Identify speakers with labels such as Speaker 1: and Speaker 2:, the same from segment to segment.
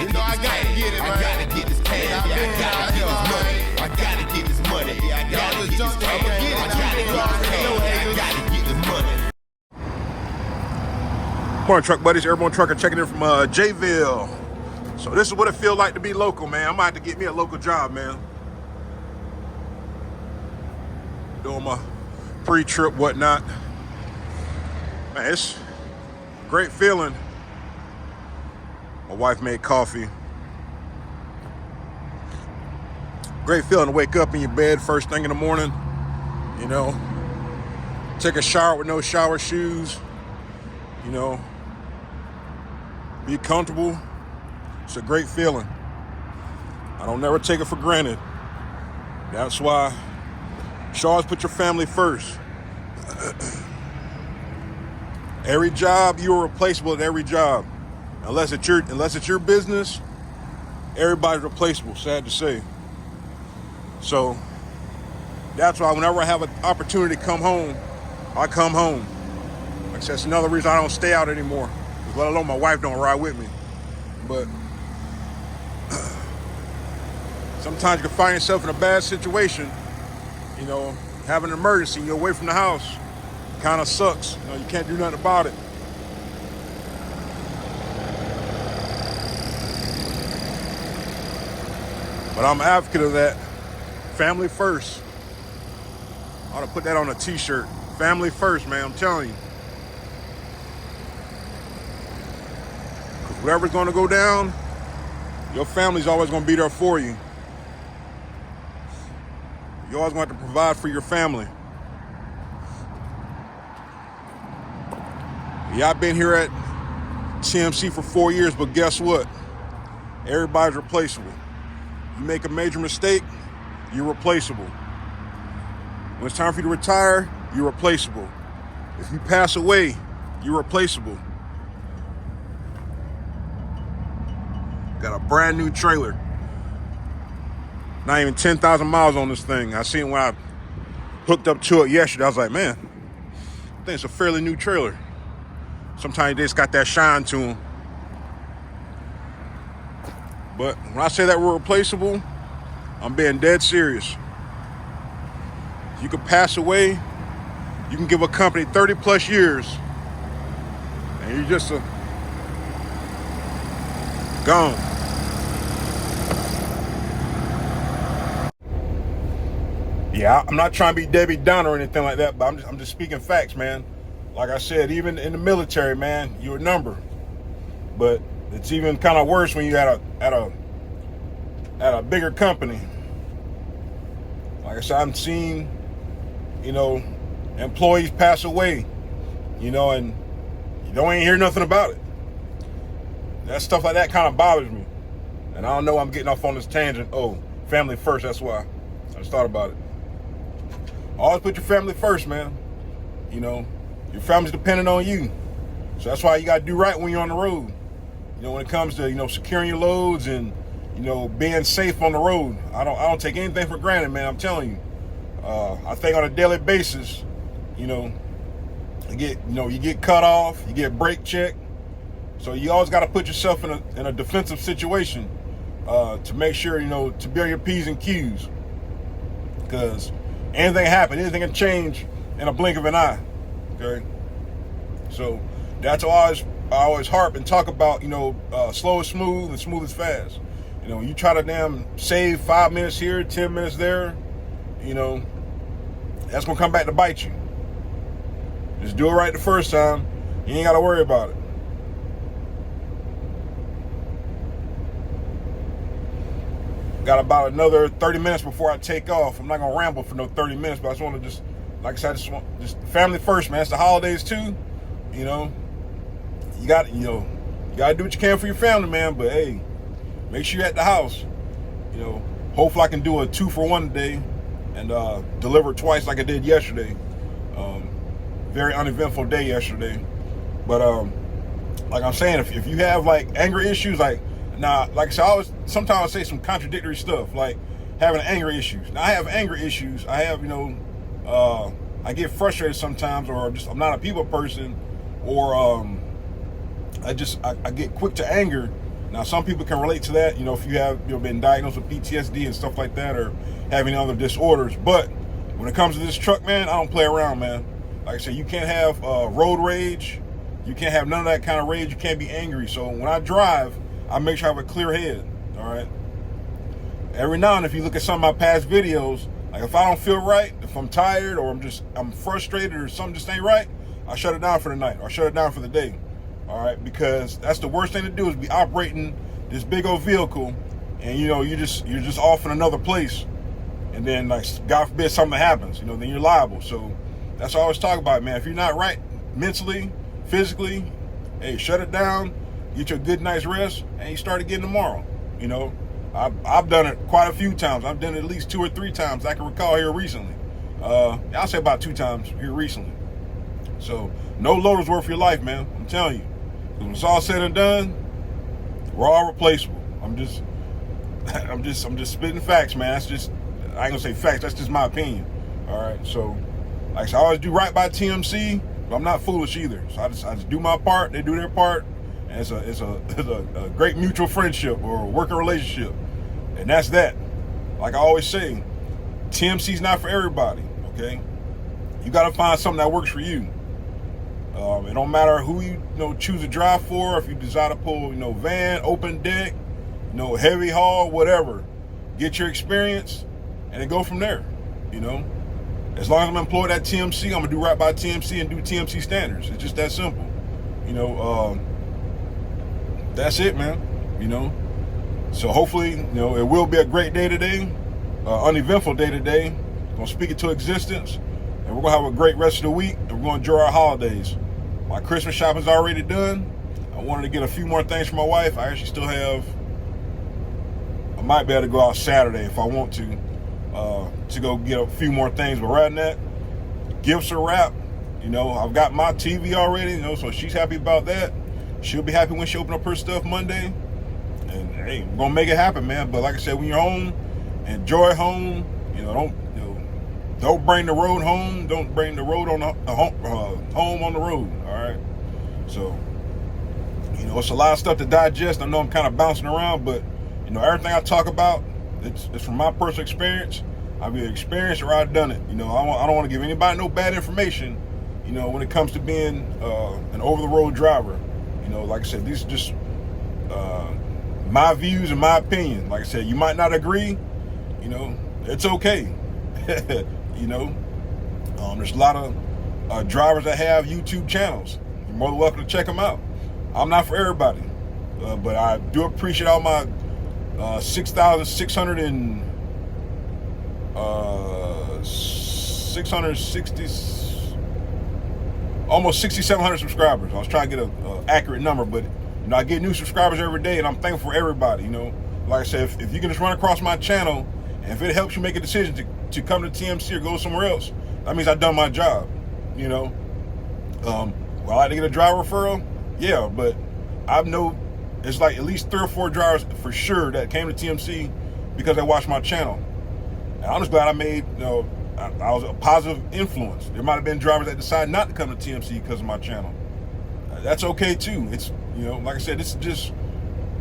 Speaker 1: gotta get this cash. I gotta get this cash. I gotta get this money. I gotta get this money. I gotta get this cash. I gotta get this money.
Speaker 2: Morning, truck buddies. Airborne Trucker checking in from Jayville. So this is what it feels like to be local, man. I might have to get me a local job, man. Doing my pre-trip, whatnot. Man, it's a great feeling. My wife made coffee. Great feeling to wake up in your bed first thing in the morning. You know, take a shower with no shower shoes. You know, be comfortable. It's a great feeling. I don't never take it for granted. That's why you should always put your family first. Every job, you're replaceable at every job. Unless it's your business, everybody's replaceable, sad to say. So that's why whenever I have an opportunity to come home, I come home. Like that's another reason I don't stay out anymore. Let alone my wife don't ride with me. But sometimes you can find yourself in a bad situation. You know, have an emergency, you're away from the house. Kind of sucks. You know, you can't do nothing about it. But I'm an advocate of that. Family first. I ought to put that on a t-shirt. Family first, man, I'm telling you. Because whatever's going to go down, your family's always going to be there for you. You always want to provide for your family. Yeah, I've been here at TMC for 4 years, but guess what? Everybody's replaceable. You make a major mistake, you're replaceable. When it's time for you to retire, you're replaceable. If you pass away, you're replaceable. Got a brand new trailer. Not even 10,000 miles on this thing. I seen when I hooked up to it yesterday, I was like, man, I think it's a fairly new trailer. Sometimes they just got that shine to them. But when I say that we're replaceable, I'm being dead serious. You could pass away, you can give a company 30 plus years, and you're just gone. Yeah, I'm not trying to be Debbie Downer or anything like that, but I'm just speaking facts, man. Like I said, even in the military, man, you're a number. But it's even kind of worse when you're at a bigger company. Like I said, I've seen, you know, employees pass away, you know, and you don't even hear nothing about it. That stuff like that kind of bothers me. And I don't know, I'm getting off on this tangent. Oh, family first, that's why. I just thought about it. Always put your family first, man. You know, your family's dependent on you. So that's why you got to do right when you're on the road. You know, when it comes to, you know, securing your loads and, you know, being safe on the road. I don't take anything for granted, man. I'm telling you. I think on a daily basis, you know, you get cut off, you get brake checked. So you always got to put yourself in a defensive situation to make sure, you know, to be on your P's and Q's. Because anything can change in a blink of an eye. Okay? So that's why I always harp and talk about, you know, slow is smooth and smooth is fast. You know, you try to damn save 5 minutes here, 10 minutes there, you know, that's going to come back to bite you. Just do it right the first time. You ain't got to worry about it. Got about another 30 minutes before I take off. I'm not going to ramble for no 30 minutes, but I just want to like I said, just family first, man. It's the holidays too. You know, you got to do what you can for your family, man. But hey, make sure you're at the house. You know, hopefully I can do a 2-for-1 today and deliver twice like I did yesterday. Very uneventful day yesterday. But like I'm saying, if you have like anger issues, like I said, sometimes I say some contradictory stuff, like having anger issues. Now I have anger issues. I have, you know, I get frustrated sometimes, or just I'm not a people person, or I get quick to anger, Now, some people can relate to that, if you have been diagnosed with PTSD and stuff like that, or having other disorders. But when it comes to this truck, man, I don't play around, man. Like I said, you can't have road rage. You can't have none of that kind of rage. You can't be angry. So when I drive, I make sure I have a clear head, all right? Every now and then, if you look at some of my past videos, like if I don't feel right, if I'm tired or I'm frustrated or something just ain't right, I shut it down for the night or I shut it down for the day. All right, because that's the worst thing to do is be operating this big old vehicle, and you're just off in another place, and then like God forbid something happens, then you're liable. So that's what I always talk about, man. If you're not right mentally, physically, hey, shut it down, get you a good night's rest, and you start again tomorrow. I've done it quite a few times. I've done it at least 2 or 3 times I can recall here recently. I'll say about 2 times here recently. So no loader's worth your life, man. I'm telling you. When it's all said and done, we're all replaceable. I'm just spitting facts, man. That's just, I ain't gonna say facts. That's just my opinion. All right. So, like I said, I always do right by TMC, but I'm not foolish either. So I just do my part. They do their part, and it's a great mutual friendship or working relationship, and that's that. Like I always say, TMC's not for everybody. Okay, you got to find something that works for you. It don't matter who you choose to drive for. If you decide to pull van, open deck, heavy haul, whatever, get your experience and then go from there. As long as I'm employed at TMC, I'm gonna do right by TMC and do TMC standards. It's just that simple. That's it, man. So hopefully it will be a great day today, uneventful day today. Gonna speak it to existence. And we're going to have a great rest of the week, and we're going to enjoy our holidays. My Christmas shopping's already done. I wanted to get a few more things for my wife. I might be able to go out Saturday if I want to go get a few more things. But right now, gifts are wrapped. I've got my TV already, so she's happy about that. She'll be happy when she opens up her stuff Monday. And, hey, we're going to make it happen, man. But like I said, when you're home, enjoy home. Don't bring the road home. Don't bring the road on home on the road. All right. So, it's a lot of stuff to digest. I know I'm kind of bouncing around, but everything I talk about, it's from my personal experience. I've either experienced or I've done it. I don't want to give anybody no bad information. When it comes to being an over-the-road driver. Like I said, these are just my views and my opinion. Like I said, you might not agree. It's okay. There's a lot of drivers that have YouTube channels. You're more than welcome to check them out. I'm not for everybody, but I do appreciate all my 6,660 almost 6,700 subscribers. I was trying to get an accurate number, but I get new subscribers every day, and I'm thankful for everybody. Like I said, if you can just run across my channel, and if it helps you make a decision to come to TMC or go somewhere else, that means I've done my job. Well, I like to get a driver referral, yeah, but I know it's like at least 3 or 4 drivers for sure that came to TMC because they watched my channel. And I'm just glad I made, I was a positive influence. There might have been drivers that decided not to come to TMC because of my channel. That's okay too. It's, like I said, this is just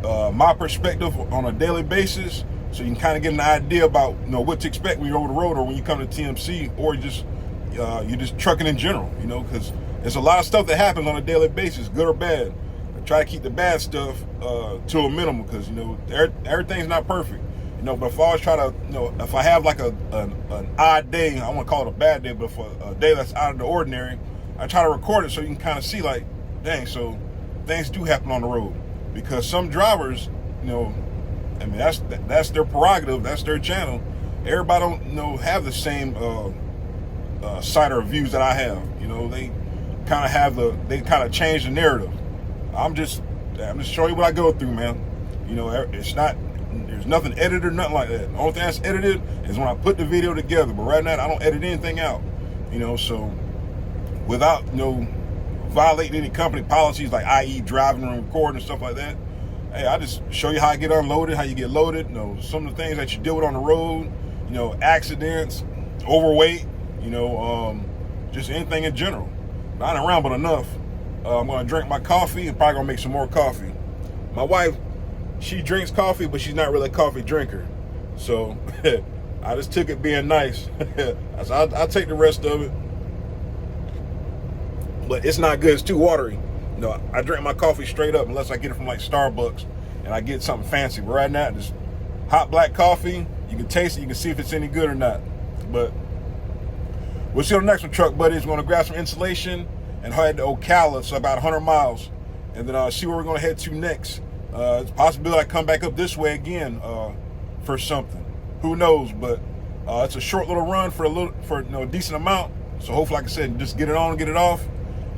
Speaker 2: my perspective on a daily basis, so you can kind of get an idea about what to expect when you're over the road or when you come to TMC, or you're just trucking in general, because there's a lot of stuff that happens on a daily basis, good or bad. I try to keep the bad stuff to a minimum because everything's not perfect. But if I always try to, if I have like an odd day, I won't call it a bad day, but for a day that's out of the ordinary, I try to record it so you can kind of see like, dang, so things do happen on the road. Because some drivers, that's their prerogative, that's their channel. Everybody don't have the same sight or views that I have. They kind of change the narrative. I'm just showing you what I go through, man. There's nothing edited or nothing like that. The only thing that's edited is when I put the video together. But right now, I don't edit anything out. So without violating any company policies, like i.e. driving and recording and stuff like that. Hey, I just show you how I get unloaded, how you get loaded, some of the things that you deal with on the road, accidents, overweight, just anything in general. Not around, but enough. I'm going to drink my coffee and probably going to make some more coffee. My wife, she drinks coffee, but she's not really a coffee drinker. So I just took it being nice. I said, I'll take the rest of it. But it's not good. It's too watery. No, I drink my coffee straight up unless I get it from like Starbucks and I get something fancy. But right now, just hot black coffee. You can taste it. You can see if it's any good or not. But we'll see on the next one, truck buddies. We're going to grab some insulation and head to Ocala, so about 100 miles. And then see where we're going to head to next. It's a possibility I come back up this way again for something. Who knows? But it's a short little run for a decent amount. So hopefully, like I said, just get it on, get it off,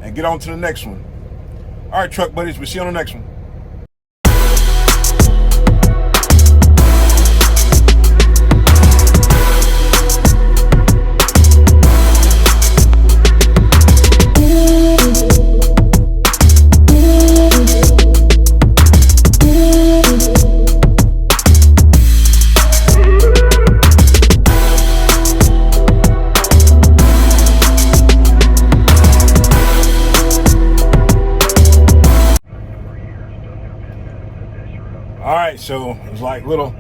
Speaker 2: and get on to the next one. All right, truck buddies, we'll see you on the next one. All right, so it was like little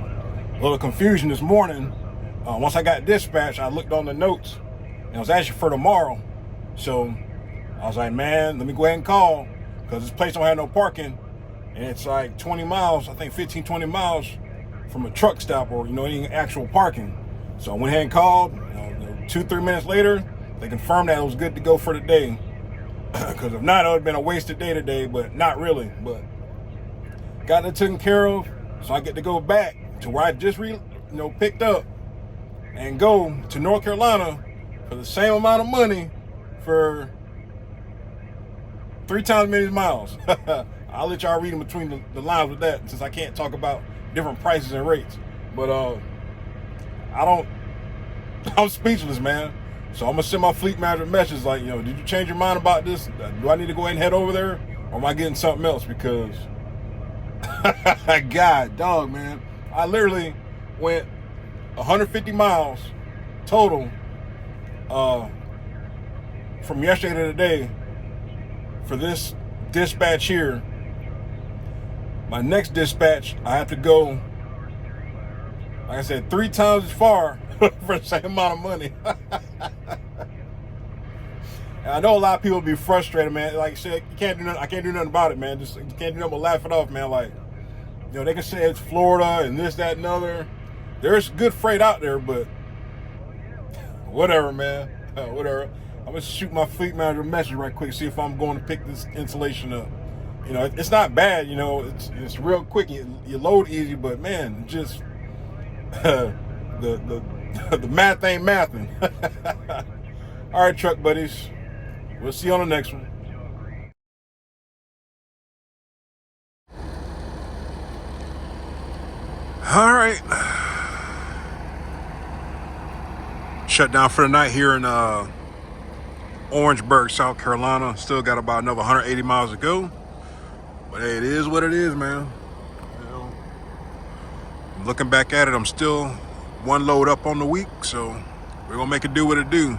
Speaker 2: confusion this morning. Once I got dispatched, I looked on the notes, and it was actually for tomorrow. So I was like, man, let me go ahead and call, because this place don't have no parking, and it's like 20 miles, I think 15, 20 miles from a truck stop or, any actual parking. So I went ahead and called. 2-3 minutes later, they confirmed that it was good to go for the day. Because if not, it would have been a wasted day today, but not really. But got it taken care of, so I get to go back to where I just picked up and go to North Carolina for the same amount of money for 3 times as many miles. I'll let y'all read in between the lines with that, since I can't talk about different prices and rates. But I'm speechless, man. So I'm gonna send my fleet manager a message like, did you change your mind about this? Do I need to go ahead and head over there, or am I getting something else? Because God, dog, man. I literally went 150 miles total from yesterday to today for this dispatch here. My next dispatch, I have to go, like I said, 3 times as far for the same amount of money. And I know a lot of people be frustrated, man. Like I said, I can't do nothing about it, man. You can't do nothing but laugh it off, man. Like, they can say it's Florida and this, that, and other. There's good freight out there, but whatever, man. Whatever. I'm gonna shoot my fleet manager a message right quick, see if I'm going to pick this insulation up. It's not bad. It's real quick. You load easy, but man, just the math ain't mathing. All right, truck buddies. We'll see you on the next one. All right. Shut down for the night here in Orangeburg, South Carolina. Still got about another 180 miles to go. But hey, it is what it is, man. Looking back at it, I'm still one load up on the week, so we're gonna make it do what it do.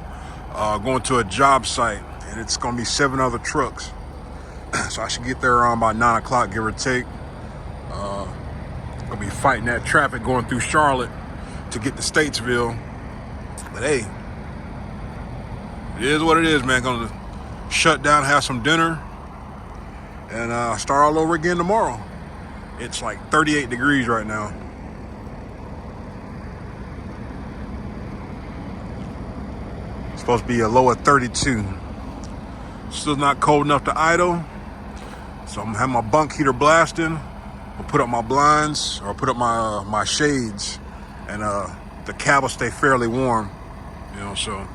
Speaker 2: Going to a job site, and it's gonna be 7 other trucks. So I should get there around about 9 o'clock, give or take. Gonna be fighting that traffic going through Charlotte to get to Statesville. But hey, it is what it is, man. Gonna shut down, have some dinner, and start all over again tomorrow. It's like 38 degrees right now. It's supposed to be a low of 32. Still not cold enough to idle, so I'm gonna have my bunk heater blasting. I'll put up my blinds, or put up my shades, and the cab will stay fairly warm. So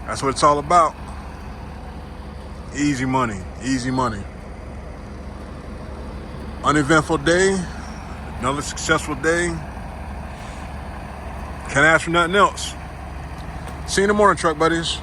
Speaker 2: that's what it's all about. Easy money, easy money. Uneventful day, another successful day. Can't ask for nothing else. See you in the morning, truck buddies.